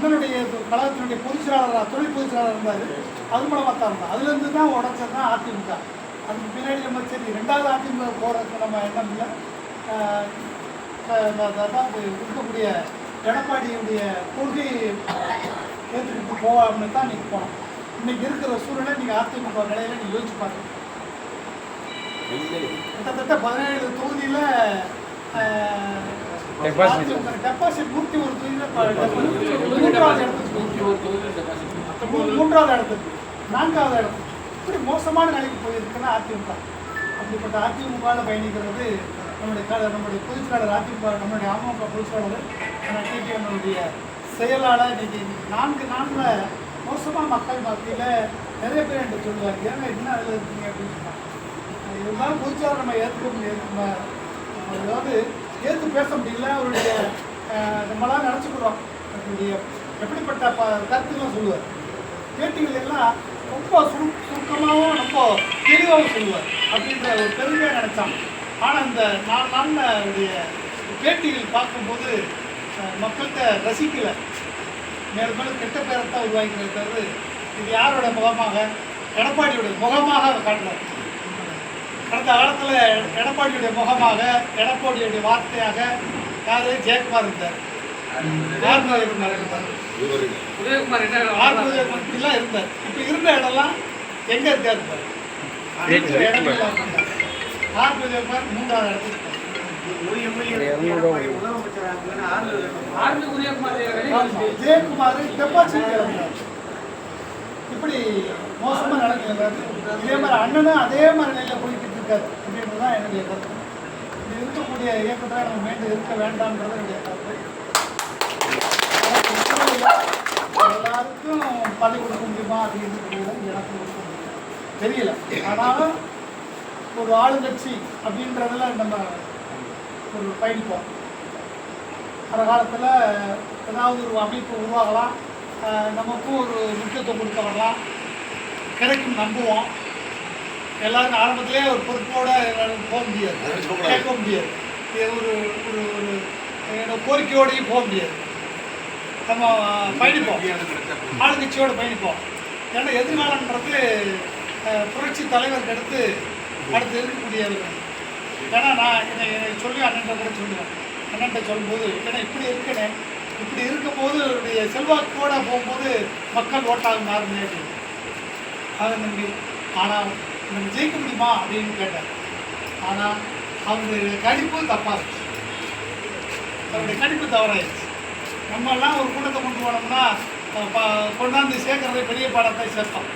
அண்ணனுடைய கழகத்தினுடைய பொதுச் செயலாளராக துணை பொதுச் செயலாளர் இருந்தார். அது மூலமாக தான் இருந்தார். அதுலேருந்து தான் உடச்சது தான் அதிமுக. அதுக்கு பின்னாடி நம்ம சரி ரெண்டாவது அதிமுக போகிறதுக்கு நம்ம எண்ணம் இல்லை. அதாவது இருக்கக்கூடிய எடப்பாடியுடைய கொள்கை ஏற்றுக்கிட்டு போகாமனு தான் இன்றைக்கி போனோம். இன்றைக்கி இருக்கிற சூழ்நிலை நீங்கள் அதிமுக நிலையில் நீங்கள் யோசிச்சு பாருங்க. கிட்டத்தட்ட 17 தொகுதியில் டெபாசிட் 101 தொகுதியில் 3வது இடத்துக்கு 4வது இடத்துக்கு இப்படி மோசமான நிலைக்கு போயிருக்குன்னா அதிமுக. அப்படிப்பட்ட அதிமுகவில் பயணிக்கிறது நம்முடைய பொதுச் செயலாளர், அதிமுக நம்முடைய அமமுக பொதுச் செயலாளர் டிடிஎம்னுடைய செயலாளர் இன்னைக்கு 4 நாளில் மோசமாக மக்கள் மத்தியில் நிறைய பேர் என்று சொல்லுவாங்க. ஏன்னா என்ன அதில் இருக்கீங்க அப்படின்னு சொன்னாங்க. இருந்தாலும் பொதுச் செயலாளர் நம்ம ஏற்றுக்க முடியாது, அதாவது ஏற்று பேச முடியல. அவருடைய நம்மளாம் நினச்சிக்கிறோம் அவருடைய எப்படிப்பட்ட கருத்துக்கெல்லாம் சொல்லுவார். பேட்டிகள் எல்லாம் ரொம்ப சுருக்கமாகவும் ரொம்ப தெளிவாகவும் சொல்லுவார் அப்படின்ற ஒரு பெருமையாக நினச்சாங்க. ஆனால் இந்த 4 நாளில் அவருடைய பேட்டிகள் பார்க்கும்போது மக்கள்கிட்ட ரசிக்கலை, மேலும் மேலும் கெட்ட பேரத்தான் உருவாக்கிறது. தவிர இது யாரோட முகமாக? எடப்பாடியுடைய முகமாக அதை காட்டுறாரு. கடந்த காலத்தில் எடப்பாடியுடைய முகமாக, எடப்பாடியுடைய வார்த்தையாக யார்? ஜெயக்குமார் இருந்தார், உதயகுமார் இருந்தார், உதயகுமார் இருந்தார். இப்போ இருந்த இடம்லாம் எங்கே இருக்கார்? இருந்தார் உதயகுமார் 3வது இடத்துக்கு. ஜெயக்குமார் டெபாசிட் இழந்தார். இப்படி மோசமாக நடக்கிறது. இதே மாதிரி அண்ணனும் அதே மாதிரி நிலையில் போய்கிட்டு இருக்காரு அப்படின்றது தான் என்னுடைய கருத்து. இது இருக்கக்கூடிய இயக்கத்தை நம்ம மீண்டும் இருக்க வேண்டாம்ன்றது என்னுடைய கருத்து. எல்லாருக்கும் பதவி கொடுக்க முடியுமா அப்படின்னு எனக்கு கொடுக்க முடியும் தெரியல. ஆனாலும் ஒரு ஆளுங்கட்சி அப்படின்றதுல நம்ம ஒரு பயணிப்போம். அந்த காலத்தில் ஏதாவது ஒரு அமைப்பு உருவாகலாம், நமக்கும் ஒரு முக்கியத்துவம் கொடுக்க வரலாம், கிடைக்கும் நம்புவோம். எல்லாருக்கும் ஆரம்பத்திலே ஒரு பொறுப்போடு போக முடியாது, கேட்க முடியாது, ஒரு ஒரு ஒரு கோரிக்கையோடையும் போக முடியாது. நம்ம பயணிப்போம், ஆளுங்கட்சியோடு பயணிப்போம். ஏன்னா எதிர்காலன்றது புரட்சி தலைவருக்கு அடுத்து இருக்கக்கூடியவர்கள். ஏன்னா நான் என்னை சொல்லி அண்ணன் கூட சொல்லுவேன். அண்ணன் சொல்லும்போது ஏன்னா இப்படி இருக்கேன், இப்படி இருக்கும்போது என்னுடைய செல்வாக்கோடு போகும்போது மக்கள் ஓட்டாகும் யாருமே அப்படின்னு அதை நம்பி. ஆனால் நம்ம ஜெயிக்க முடியுமா அப்படின்னு கேட்டார். ஆனால் அவருடைய கணிப்பு தப்பாக இருந்துச்சு, அவருடைய கணிப்பு தவறாயிடுச்சு. நம்மெல்லாம் ஒரு கூட்டத்தை கொண்டு போனோம்னா கொண்டாந்து சேர்க்கறதை பெரிய பாடத்தை சேர்த்தோம்.